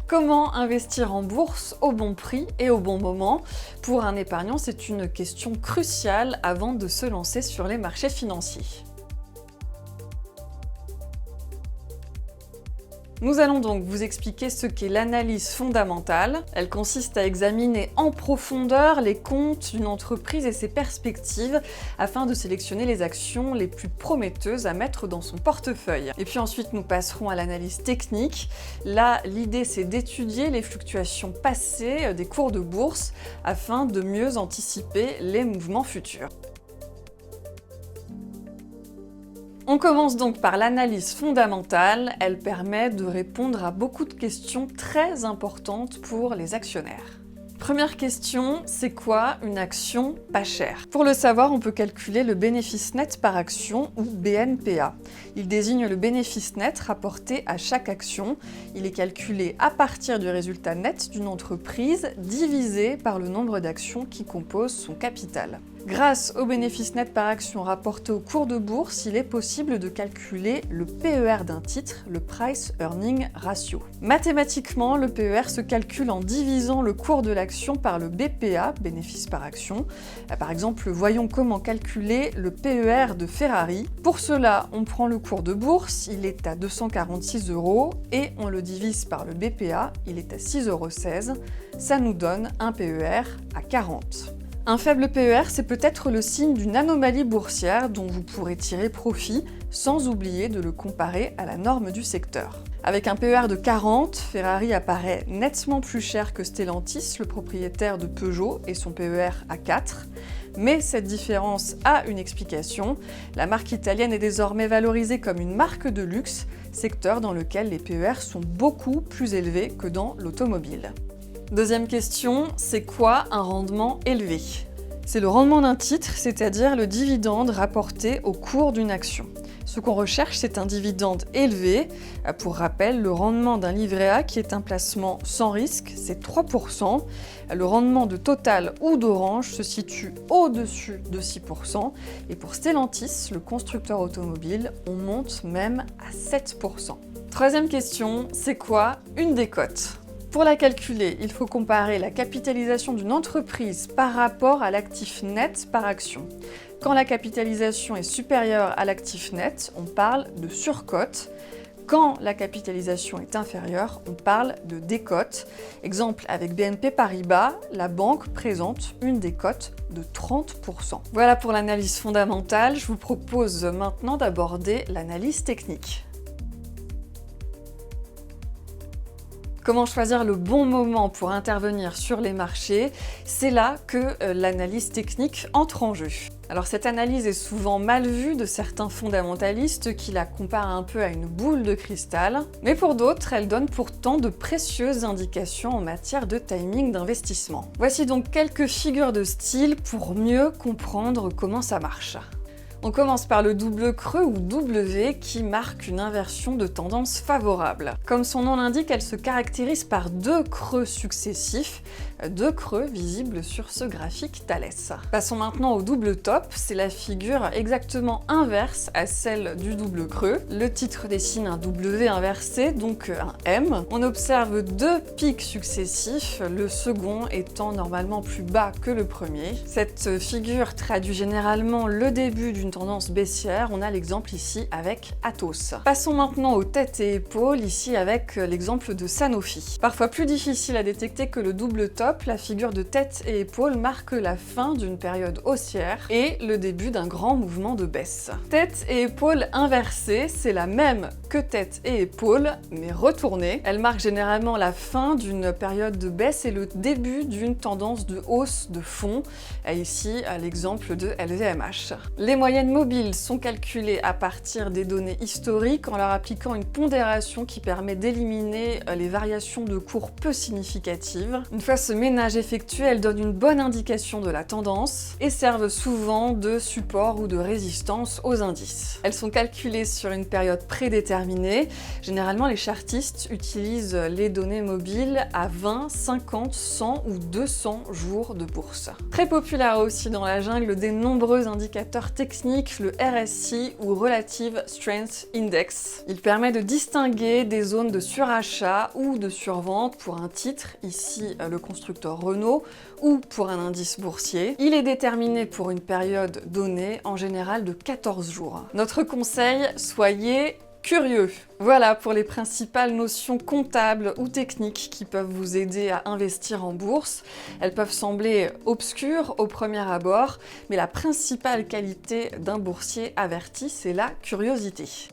Comment investir en bourse au bon prix et au bon moment? Pour un épargnant, c'est une question cruciale avant de se lancer sur les marchés financiers. Nous allons donc vous expliquer ce qu'est l'analyse fondamentale. Elle consiste à examiner en profondeur les comptes d'une entreprise et ses perspectives afin de sélectionner les actions les plus prometteuses à mettre dans son portefeuille. Et puis ensuite, nous passerons à l'analyse technique. Là, l'idée, c'est d'étudier les fluctuations passées des cours de bourse afin de mieux anticiper les mouvements futurs. On commence donc par l'analyse fondamentale. Elle permet de répondre à beaucoup de questions très importantes pour les actionnaires. Première question, c'est quoi une action pas chère? Pour le savoir, on peut calculer le bénéfice net par action ou BNPA. Il désigne le bénéfice net rapporté à chaque action. Il est calculé à partir du résultat net d'une entreprise divisé par le nombre d'actions qui composent son capital. Grâce au bénéfice net par action rapporté au cours de bourse, il est possible de calculer le PER d'un titre, le Price Earning Ratio. Mathématiquement, le PER se calcule en divisant le cours de l'action par le BPA, bénéfice par action. Par exemple, voyons comment calculer le PER de Ferrari. Pour cela, on prend le cours de bourse, il est à 246 € et on le divise par le BPA, il est à 6,16 €. Ça nous donne un PER à 40. Un faible PER, c'est peut-être le signe d'une anomalie boursière dont vous pourrez tirer profit sans oublier de le comparer à la norme du secteur. Avec un PER de 40, Ferrari apparaît nettement plus cher que Stellantis, le propriétaire de Peugeot, et son PER à 4. Mais cette différence a une explication. La marque italienne est désormais valorisée comme une marque de luxe, secteur dans lequel les PER sont beaucoup plus élevés que dans l'automobile. Deuxième question, c'est quoi un rendement élevé? C'est le rendement d'un titre, c'est-à-dire le dividende rapporté au cours d'une action. Ce qu'on recherche, c'est un dividende élevé. Pour rappel, le rendement d'un livret A, qui est un placement sans risque, c'est 3%. Le rendement de Total ou d'Orange se situe au-dessus de 6%. Et pour Stellantis, le constructeur automobile, on monte même à 7%. Troisième question, c'est quoi une décote? Pour la calculer, il faut comparer la capitalisation d'une entreprise par rapport à l'actif net par action. Quand la capitalisation est supérieure à l'actif net, on parle de surcote. Quand la capitalisation est inférieure, on parle de décote. Exemple avec BNP Paribas, la banque présente une décote de 30%. Voilà pour l'analyse fondamentale. Je vous propose maintenant d'aborder l'analyse technique. Comment choisir le bon moment pour intervenir sur les marchés? C'est là que l'analyse technique entre en jeu. Alors cette analyse est souvent mal vue de certains fondamentalistes qui la comparent un peu à une boule de cristal, mais pour d'autres, elle donne pourtant de précieuses indications en matière de timing d'investissement. Voici donc quelques figures de style pour mieux comprendre comment ça marche. On commence par le double creux ou W qui marque une inversion de tendance favorable. Comme son nom l'indique, elle se caractérise par deux creux successifs, deux creux visibles sur ce graphique Thales. Passons maintenant au double top, c'est la figure exactement inverse à celle du double creux. Le titre dessine un W inversé, donc un M. On observe deux pics successifs, le second étant normalement plus bas que le premier. Cette figure traduit généralement le début d'une tendance baissière, on a l'exemple ici avec Atos. Passons maintenant aux têtes et épaules, ici avec l'exemple de Sanofi. Parfois plus difficile à détecter que le double top, la figure de tête et épaules marque la fin d'une période haussière et le début d'un grand mouvement de baisse. Tête et épaules inversées, c'est la même que tête et épaules, mais retournée. Elle marque généralement la fin d'une période de baisse et le début d'une tendance de hausse de fond, ici à l'exemple de LVMH. Les moyennes mobiles sont calculées à partir des données historiques en leur appliquant une pondération qui permet d'éliminer les variations de cours peu significatives. Une fois ce ménage effectué, elles donnent une bonne indication de la tendance et servent souvent de support ou de résistance aux indices. Elles sont calculées sur une période prédéterminée. Généralement, les chartistes utilisent les données mobiles à 20, 50, 100 ou 200 jours de bourse. Très populaire aussi dans la jungle des nombreux indicateurs techniques technique, le RSI ou Relative Strength Index. Il permet de distinguer des zones de surachat ou de survente pour un titre, ici le constructeur Renault, ou pour un indice boursier. Il est déterminé pour une période donnée, en général de 14 jours. Notre conseil, soyez curieux. Voilà pour les principales notions comptables ou techniques qui peuvent vous aider à investir en bourse. Elles peuvent sembler obscures au premier abord, mais la principale qualité d'un boursier averti, c'est la curiosité.